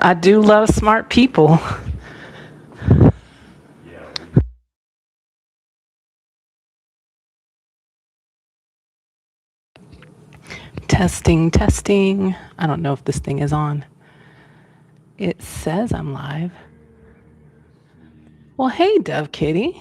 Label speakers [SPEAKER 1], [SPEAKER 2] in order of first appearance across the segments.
[SPEAKER 1] I do love smart people. Testing, testing. I don't know if this thing is on. It says I'm live. Well, hey, Dove Kitty.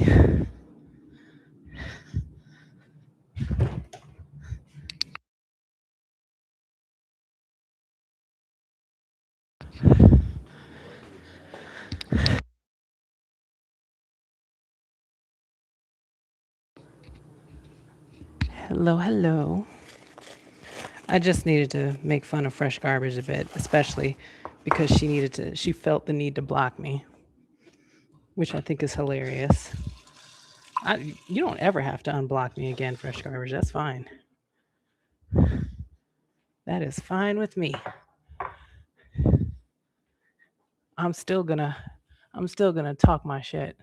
[SPEAKER 1] Hello, hello. I just needed to make fun of Fresh Garbage a bit, especially because she felt the need to block me, which I think is hilarious. You don't ever have to unblock me again, Fresh Garbage. That's fine. That is fine with me. I'm still gonna I'm still gonna talk my shit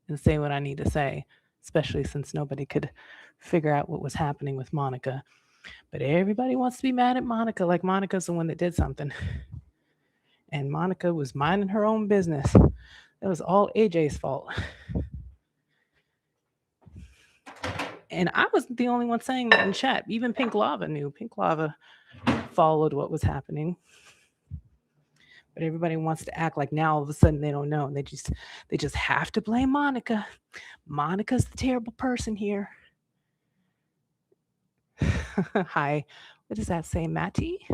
[SPEAKER 1] and say what I need to say, especially since nobody could figure out what was happening with Monica. But everybody wants to be mad at Monica, like Monica's the one that did something. And Monica was minding her own business. It was all AJ's fault. And I wasn't the only one saying that in chat. Even Pink Lava knew. Pink Lava followed what was happening. But everybody wants to act like now all of a sudden they don't know. And they just have to blame Monica. Monica's the terrible person here. Hi. What does that say, Matty?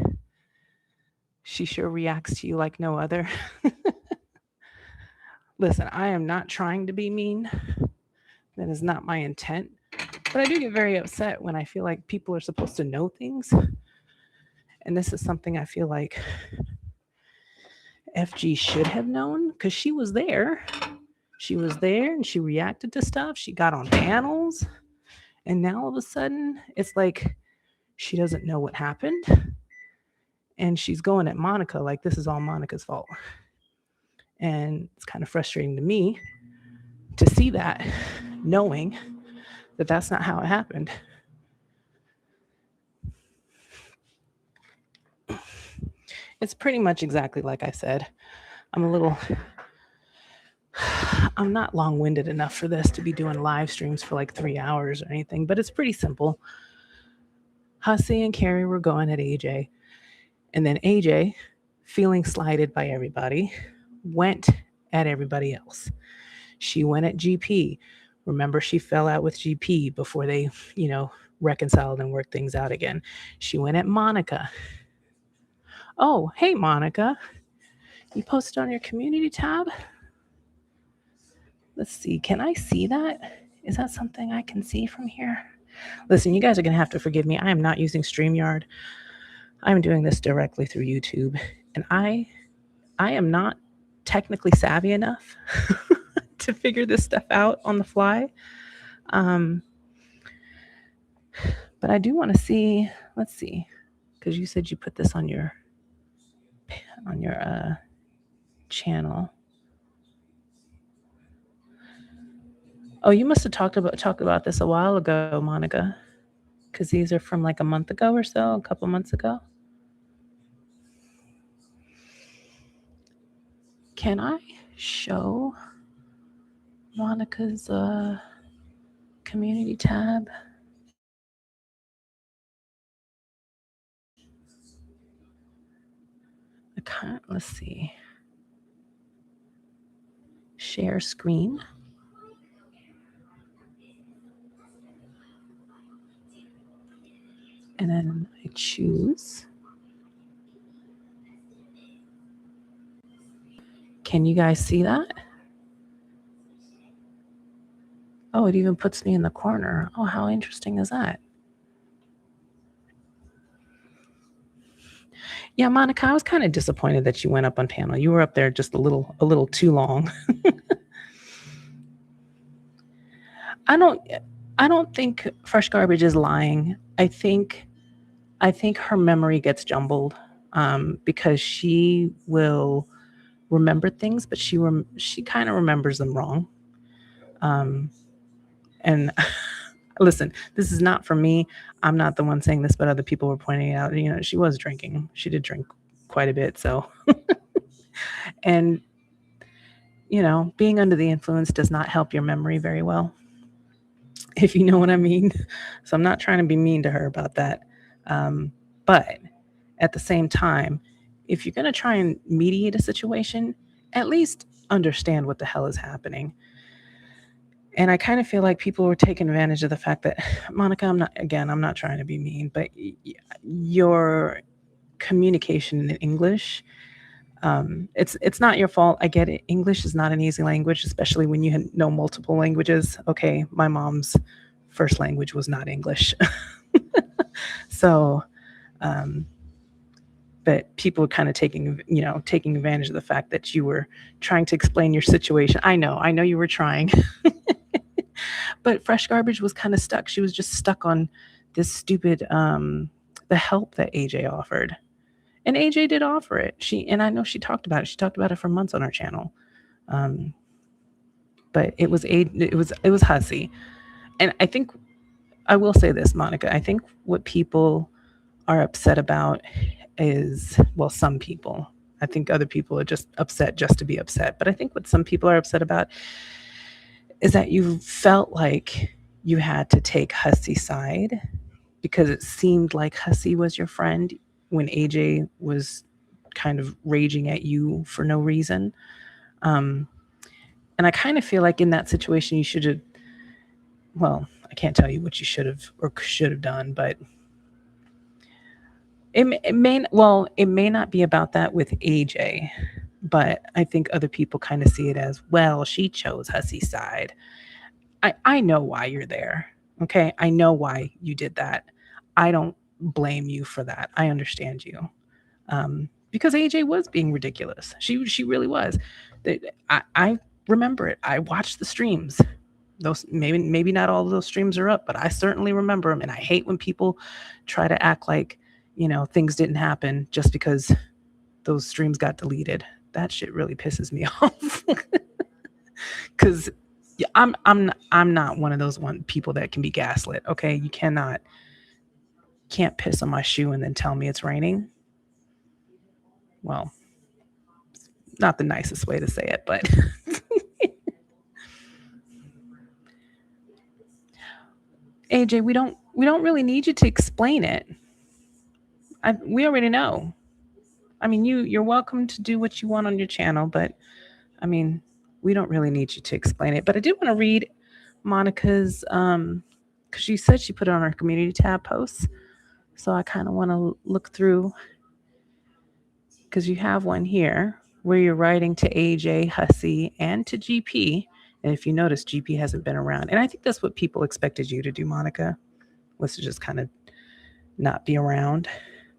[SPEAKER 1] She sure reacts to you like no other. Listen, I am not trying to be mean. That is not my intent. But I do get very upset when I feel like people are supposed to know things. And this is something I feel like FG should have known because she was there. She was there and she reacted to stuff. She got on panels. And now all of a sudden, it's like she doesn't know what happened. And she's going at Monica like this is all Monica's fault. And it's kind of frustrating to me to see that, knowing that that's not how it happened. It's pretty much exactly like I said. I'm a little I'm not long-winded enough for this to be doing live streams for like 3 hours or anything, but it's pretty simple. Hussey and Carrie were going at AJ, and then AJ, feeling slighted by everybody, went at everybody else. She went at GP. Remember, she fell out with GP before they, reconciled and worked things out again. She went at Monica. Oh, hey, Monica. You posted on your community tab? Let's see. Can I see that? Is that something I can see from here? Listen, you guys are going to have to forgive me. I am not using StreamYard. I'm doing this directly through YouTube. And I am not technically savvy enough to figure this stuff out on the fly. But I do want to see, let's see, because you said you put this on your channel. Oh, you must have talked about this a while ago, Monica, because these are from like a month ago or so, a couple months ago. Can I show Monica's community tab? I can't. Let's see. Share screen. And then I choose. Can you guys see that? Oh, it even puts me in the corner. Oh, how interesting is that? Yeah, Monica, I was kind of disappointed that you went up on panel. You were up there just a little too long. I don't think Fresh Garbage is lying. I think I think her memory gets jumbled because she will remember things, but she kind of remembers them wrong. Um, and listen, this is not for me. I'm not the one saying this, but other people were pointing out. She was drinking. She did drink quite a bit. So, and being under the influence does not help your memory very well, if you know what I mean. So I'm not trying to be mean to her about that. But at the same time, if you're going to try and mediate a situation, at least understand what the hell is happening. And I kind of feel like people were taking advantage of the fact that, Monica, I'm not trying to be mean, but your communication in English, it's not your fault. I get it. English is not an easy language, especially when you know multiple languages. Okay, my mom's first language was not English. So, um, but people were kind of taking advantage of the fact that you were trying to explain your situation. I know you were trying. But Fresh Garbage was kind of stuck. She was just stuck on this stupid the help that AJ offered. And AJ did offer it. And I know she talked about it. She talked about it for months on our channel. Um, but it was Hussey. And I think I will say this, Monica. I think what people are upset about is, well, some people. I think other people are just upset just to be upset. But I think what some people are upset about is that you felt like you had to take Hussey's side because it seemed like Hussey was your friend when AJ was kind of raging at you for no reason. Um, and I kind of feel like in that situation, you should have, well, I can't tell you what you should have or should have done, but it may not be about that with AJ, but I think other people kind of see it as, well, she chose Hussey's side. I know why you're there. Okay. I know why you did that. I don't blame you for that. I understand you. Because AJ was being ridiculous. She really was. I remember it. I watched the streams. Those maybe not all of those streams are up, but I certainly remember them. And I hate when people try to act like things didn't happen just because those streams got deleted. That shit really pisses me off. Because I'm not one of those people that can be gaslit. Okay, you can't piss on my shoe and then tell me it's raining. Well, not the nicest way to say it, but AJ, we don't really need you to explain it. We already know. I mean, you're welcome to do what you want on your channel, but I mean, we don't really need you to explain it. But I did want to read Monica's because she said she put it on her community tab posts. So I kind of want to look through because you have one here where you're writing to AJ, Hussey, and to GP. And if you notice, GP hasn't been around. And I think that's what people expected you to do, Monica, was to just kind of not be around.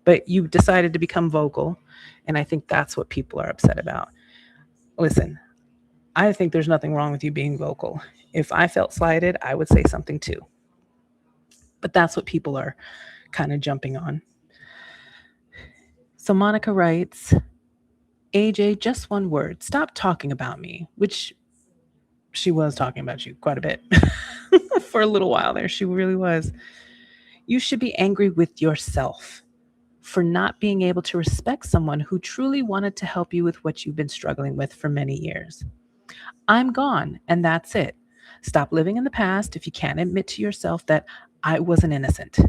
[SPEAKER 1] But you decided to become vocal. And I think that's what people are upset about. Listen, I think there's nothing wrong with you being vocal. If I felt slighted, I would say something too. But that's what people are kind of jumping on. So Monica writes, AJ, just one word. Stop talking about me, which she was talking about you quite a bit for a little while there. She really was. You should be angry with yourself for not being able to respect someone who truly wanted to help you with what you've been struggling with for many years. I'm gone, and that's it. Stop living in the past if you can't admit to yourself that I wasn't innocent.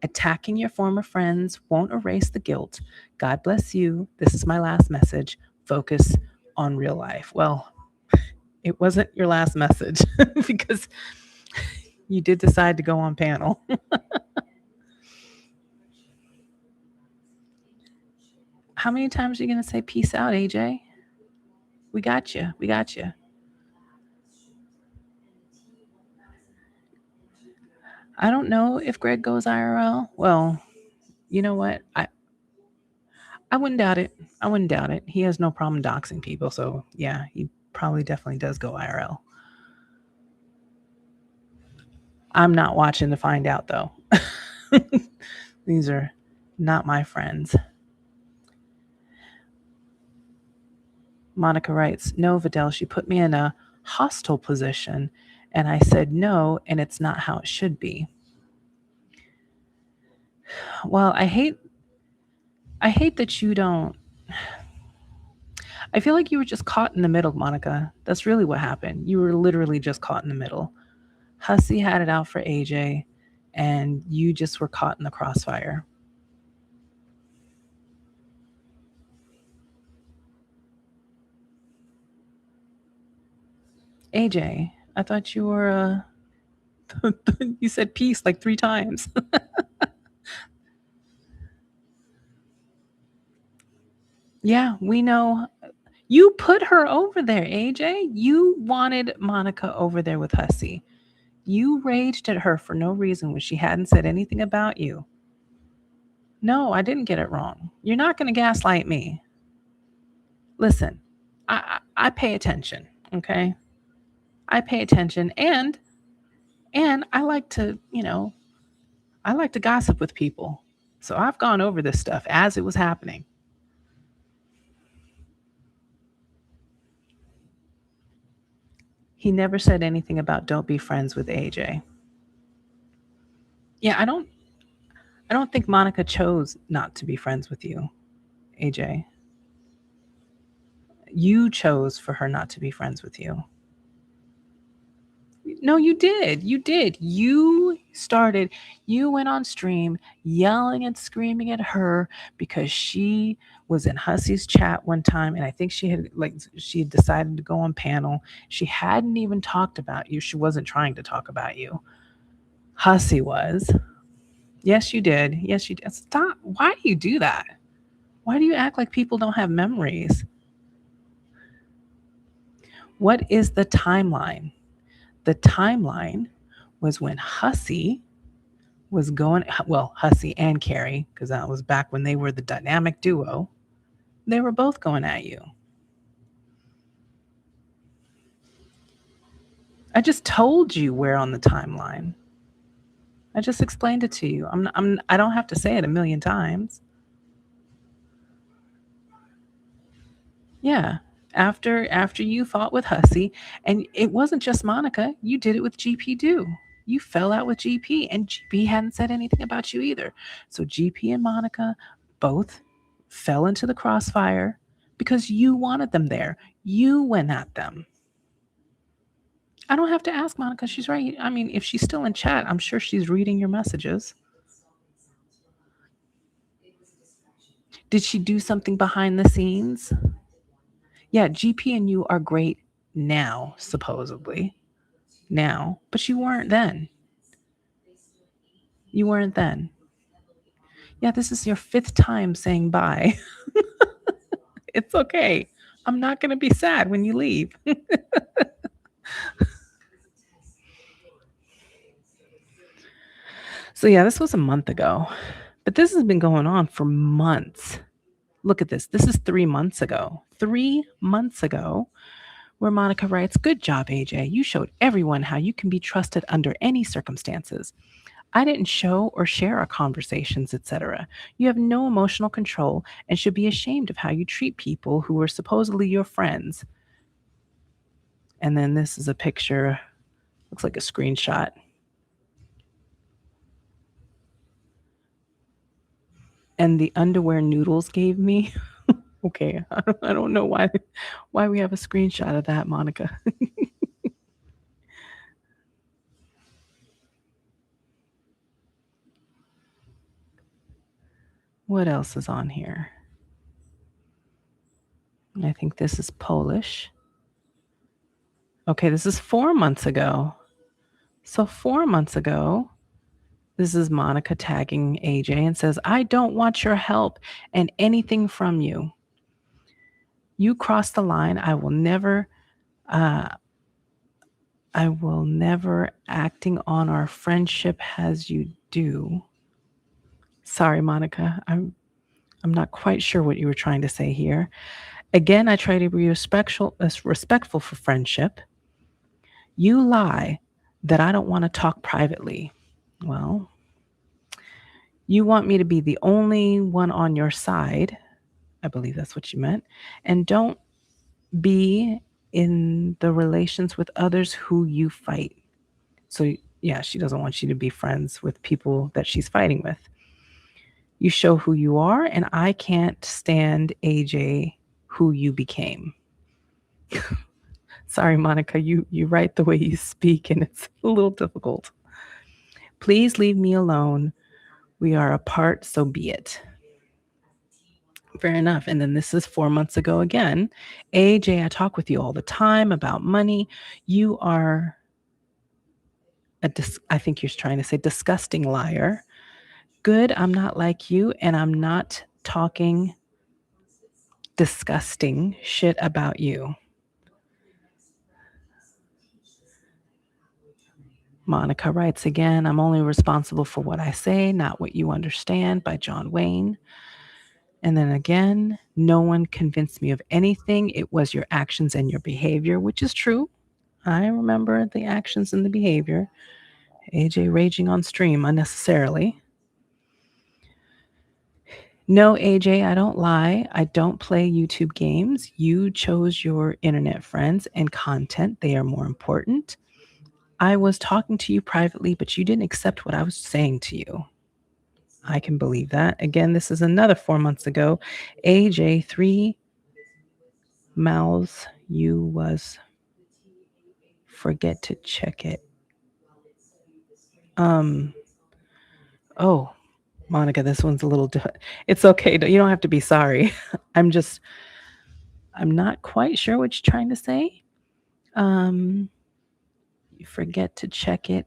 [SPEAKER 1] Attacking your former friends won't erase the guilt. God bless you. This is my last message. Focus on real life. Well, it wasn't your last message because you did decide to go on panel. How many times are you going to say peace out, AJ? We got you. We got you. I don't know if Greg goes IRL. Well, you know what? I wouldn't doubt it. I wouldn't doubt it. He has no problem doxing people. So, yeah, he probably definitely does go IRL. I'm not watching to find out, though. These are not my friends. Monica writes, no, Vidal, she put me in a hostile position and I said no, and it's not how it should be. Well, I hate that you don't. I feel like you were just caught in the middle, Monica. That's really what happened. You were literally just caught in the middle. Hussey had it out for AJ, and you just were caught in the crossfire. AJ, I thought you were. You said peace like 3 times. Yeah, we know. You put her over there, AJ. You wanted Monica over there with Hussey. You raged at her for no reason when she hadn't said anything about you. No, I didn't get it wrong. You're not going to gaslight me. Listen, I pay attention, okay? I pay attention, and I like to gossip with people. So I've gone over this stuff as it was happening. He never said anything about don't be friends with AJ. Yeah, I don't think Monica chose not to be friends with you, AJ. You chose for her not to be friends with you. No, you did. You did. You went on stream yelling and screaming at her because she was in Hussey's chat one time and I think she had decided to go on panel. She hadn't even talked about you. She wasn't trying to talk about you. Hussey was. Yes, you did. Yes, you did. Stop. Why do you do that? Why do you act like people don't have memories? What is the timeline? The timeline was when Hussey was going, well, Hussey and Carrie, because that was back when they were the dynamic duo, they were both going at you. I just told you where on the timeline. I just explained it to you. I don't have to say it a million times. Yeah. After you fought with Hussey, and it wasn't just Monica, you did it with GP Do. You fell out with GP, and GP hadn't said anything about you either. So GP and Monica both fell into the crossfire because you wanted them there. You went at them. I don't have to ask Monica. She's right. I mean, if she's still in chat, I'm sure she's reading your messages. Did she do something behind the scenes? Yeah, GP and you are great now, supposedly. Now, but you weren't then. You weren't then. Yeah, this is your 5th time saying bye. It's okay. I'm not going to be sad when you leave. So, yeah, this was a month ago, but this has been going on for months. Look at this. This is 3 months ago. 3 months ago, where Monica writes, good job, AJ. You showed everyone how you can be trusted under any circumstances. I didn't show or share our conversations, etc. You have no emotional control and should be ashamed of how you treat people who were supposedly your friends. And then this is a picture, looks like a screenshot. And the underwear Noodles gave me. Okay, I don't know why we have a screenshot of that, Monica. What else is on here? I think this is Polish. Okay, this is 4 months ago. So 4 months ago, this is Monica tagging AJ and says, I don't want your help and anything from you. You crossed the line. Uh, I will never acting on our friendship as you do. Sorry, Monica. I'm not quite sure what you were trying to say here. Again, I try to be respectful for friendship. You lie that I don't want to talk privately. Well, You want me to be the only one on your side. I believe that's what you meant. And don't be in the relations with others who you fight. So, yeah, she doesn't want you to be friends with people that she's fighting with. You show who you are, and I can't stand AJ, who you became. Sorry, Monica, you write the way you speak, and it's a little difficult. Please leave me alone. We are apart, so be it. Fair enough. And then this is 4 months ago again. AJ, I talk with you all the time about money. You are I think you're trying to say disgusting liar. Good, I'm not like you, and I'm not talking disgusting shit about you. Monica writes again, I'm only responsible for what I say, not what you understand, by John Wayne. And then again, no one convinced me of anything. It was your actions and your behavior, which is true. I remember the actions and the behavior. AJ raging on stream unnecessarily. No, AJ, I don't lie. I don't play YouTube games. You chose your internet friends and content. They are more important. I was talking to you privately, but you didn't accept what I was saying to you. I can believe that. Again, this is another 4 months ago. AJ, 3 mouths you was. Forget to check it. Oh, Monica, this one's a little it's okay. You don't have to be sorry. I'm not quite sure what you're trying to say. You forget to check it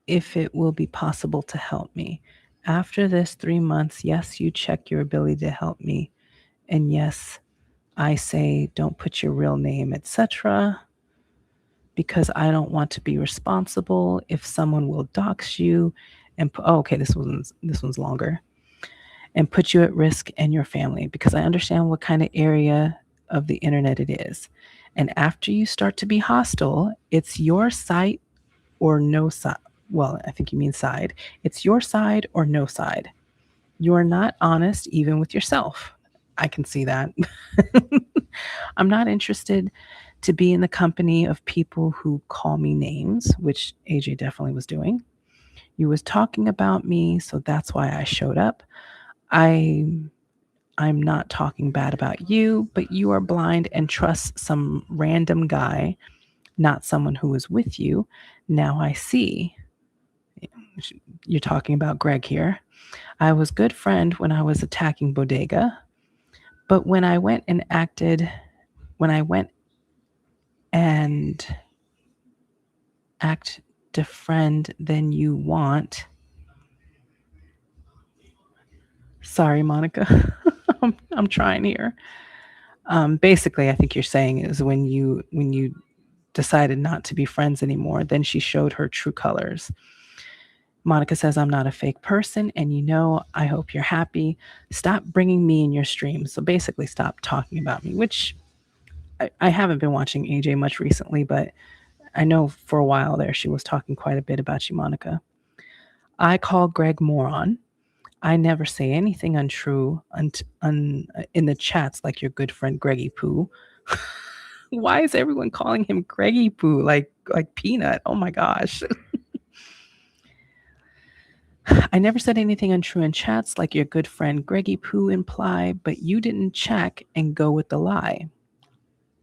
[SPEAKER 1] if it will be possible to help me. After this 3 months, yes, you check your ability to help me. And yes, I say don't put your real name, etc. because I don't want to be responsible if someone will dox you and okay, this one's longer. And put you at risk and your family because I understand what kind of area of the internet it is. And after you start to be hostile, it's your site or no side. Well, I think you mean side. It's your side or no side. You are not honest even with yourself. I can see that. I'm not interested to be in the company of people who call me names, which AJ definitely was doing. You was talking about me, so that's why I showed up. I'm not talking bad about you, but you are blind and trust some random guy, not someone who was with you. Now I see. You're talking about Greg here. I was good friend when I was attacking Bodega, but when I went and act to friend than you want. Sorry, Monica. I'm trying here. Basically, I think you're saying is when you decided not to be friends anymore, then she showed her true colors. Monica says, I'm not a fake person, and I hope you're happy. Stop bringing me in your stream. So basically, stop talking about me, which I haven't been watching AJ much recently, but I know for a while there she was talking quite a bit about you, Monica. I call Greg moron. I never say anything untrue in the chats like your good friend Greggy Poo. Why is everyone calling him Greggy Poo like Peanut? Oh my gosh. I never said anything untrue in chats like your good friend Greggy Poo implied, but you didn't check and go with the lie.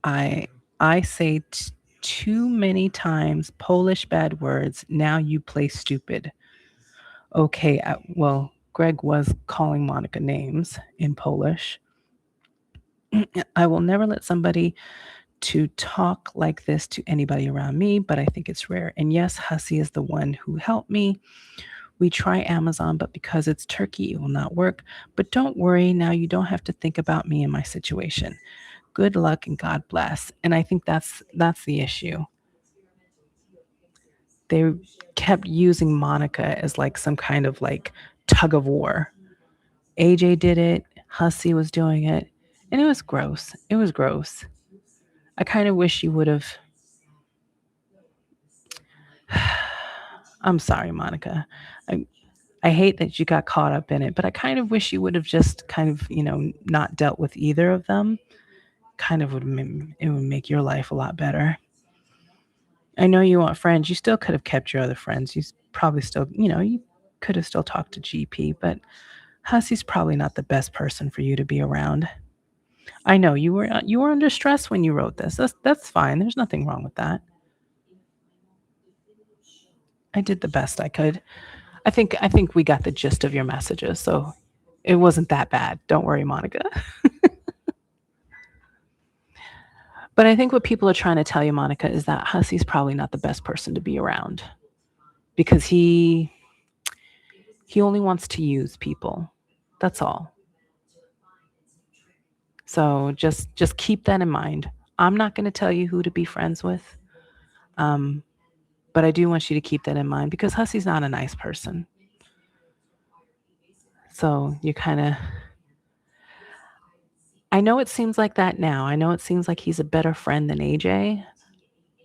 [SPEAKER 1] I say too many times Polish bad words. Now you play stupid. Okay, well, Greg was calling Monica names in Polish. I will never let somebody to talk like this to anybody around me, but I think it's rare. And yes, Hussy is the one who helped me. We try Amazon, but because it's Turkey, it will not work. But don't worry, now you don't have to think about me and my situation. Good luck and God bless. And I think that's the issue. They kept using Monica as like some kind of like tug of war. AJ did it, Hussy was doing it, and it was gross. It was gross. I kind of wish you would have. I'm sorry, Monica. I hate that you got caught up in it, but I kind of wish you would have just kind of, not dealt with either of them. Kind of it would make your life a lot better. I know you want friends. You still could have kept your other friends. Probably still, you could have still talked to GP, but Hussey's probably not the best person for you to be around. I know you were under stress when you wrote this. That's fine. There's nothing wrong with that. I did the best I could. I think we got the gist of your messages, so it wasn't that bad. Don't worry, Monica. But I think what people are trying to tell you, Monica, is that Hussey's probably not the best person to be around because he only wants to use people. That's all. So just keep that in mind. I'm not going to tell you who to be friends with, um, but I do want you to keep that in mind because Hussey's not a nice person. So you kind of, I know it seems like that now. I know it seems like he's a better friend than AJ,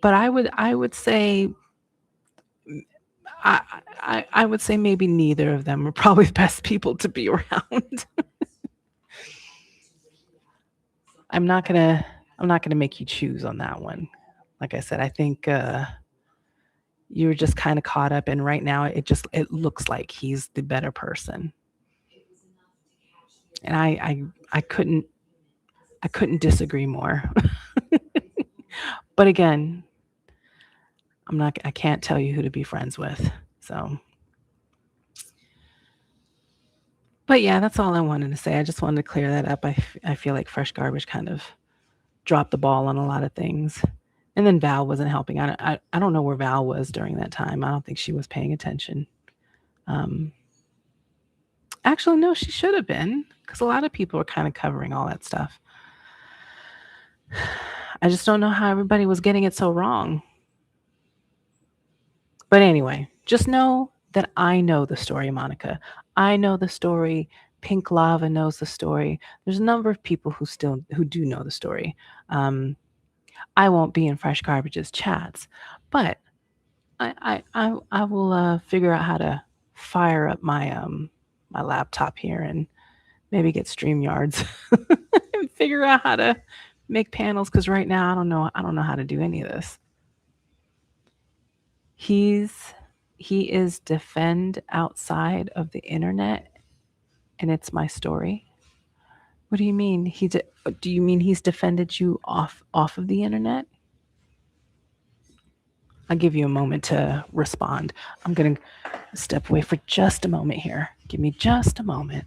[SPEAKER 1] but I would say I would say maybe neither of them are probably the best people to be around. I'm not gonna make you choose on that one. Like I said, I think you were just kind of caught up, and right now it looks like he's the better person, and I couldn't disagree more. But again, I can't tell you who to be friends with. So, but yeah, that's all I wanted to say. I just wanted to clear that up. I feel like Fresh Garbage kind of dropped the ball on a lot of things. And then Val wasn't helping. I don't know where Val was during that time. I don't think she was paying attention. Um, Actually, no, she should have been because a lot of people were kind of covering all that stuff. I just don't know how everybody was getting it so wrong. But anyway, just know that I know the story, Monica. I know the story. Pink Lava knows the story. There's a number of people who do know the story. Um, I won't be in Fresh Garbage's chats, but I will figure out how to fire up my laptop here and maybe get StreamYards and figure out how to make panels because right now I don't know how to do any of this. He's he is defend outside of the internet and it's my story. What do you mean? Do you mean he's defended you off of the internet? I'll give you a moment to respond. I'm going to step away for just a moment here. Give me just a moment.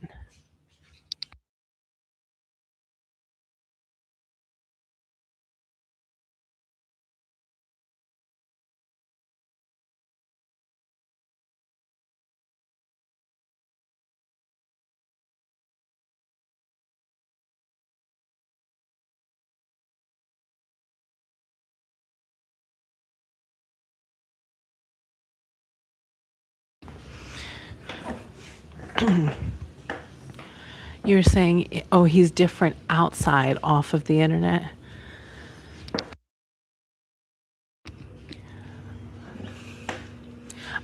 [SPEAKER 1] You're saying, oh, he's different outside off of the internet?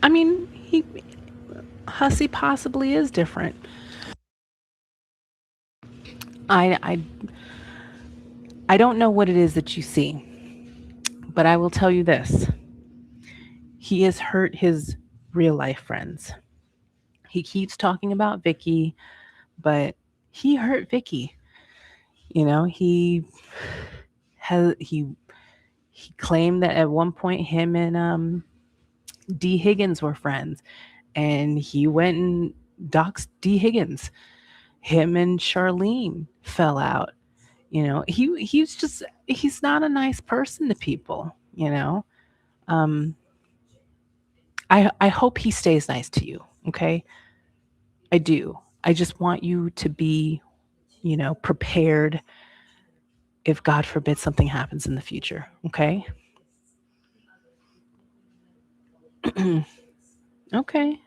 [SPEAKER 1] I mean, Hussey possibly is different. I, I, I don't know what it is that you see, but I will tell you this. He has hurt his real life friends. He keeps talking about Vicky, but he hurt Vicky. Has he claimed that at one point him and D Higgins were friends, and he went and doxed D Higgins. Him and Charlene fell out. He's not a nice person to people. Um, I hope he stays nice to you. Okay, I do. I just want you to be, prepared if God forbid something happens in the future. Okay. Okay.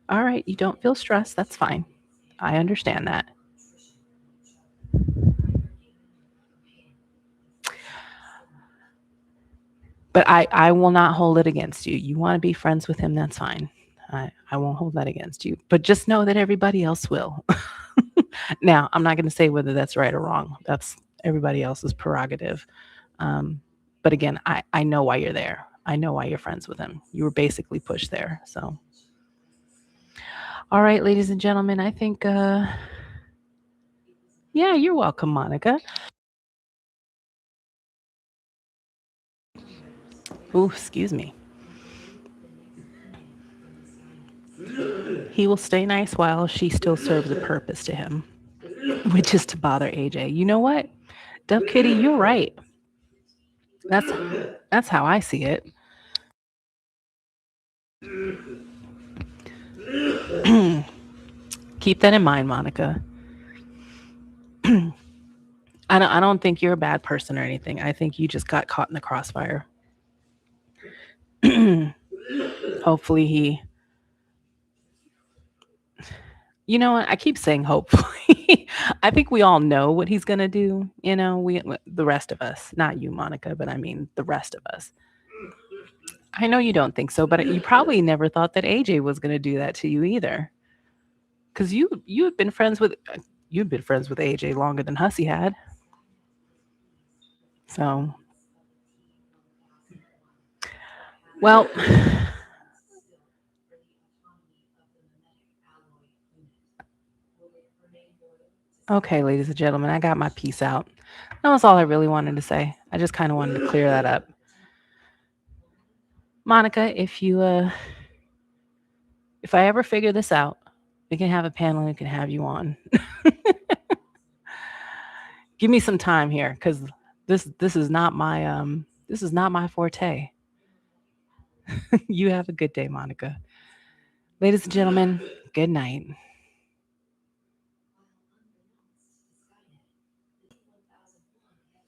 [SPEAKER 1] All right. You don't feel stressed. That's fine. I understand that. But I will not hold it against you. You want to be friends with him, that's fine. I won't hold that against you. But just know that everybody else will. Now, I'm not going to say whether that's right or wrong. That's everybody else's prerogative. But again, I know why you're there. I know why you're friends with him. You were basically pushed there. So, all right, ladies and gentlemen, I think, yeah, you're welcome, Monica. Ooh, excuse me. He will stay nice while she still serves a purpose to him, which is to bother AJ. You know what? Dove Kitty, you're right. That's how I see it. Keep that in mind, Monica. I don't think you're a bad person or anything. I think you just got caught in the crossfire. Hopefully he, you know what? I keep saying hopefully. I think we all know what he's going to do, the rest of us, not you, Monica, but I mean the rest of us. I know you don't think so, but you probably never thought that AJ was going to do that to you either. Cuz you had been friends with you'd been friends with AJ longer than Hussey had. So, well, okay, ladies and gentlemen, I got my piece out. That was all I really wanted to say. I just kind of wanted to clear that up. Monica, if I ever figure this out, we can have a panel and can have you on. Give me some time here cuz this is not my forte. You have a good day, Monica. Ladies and gentlemen, good night.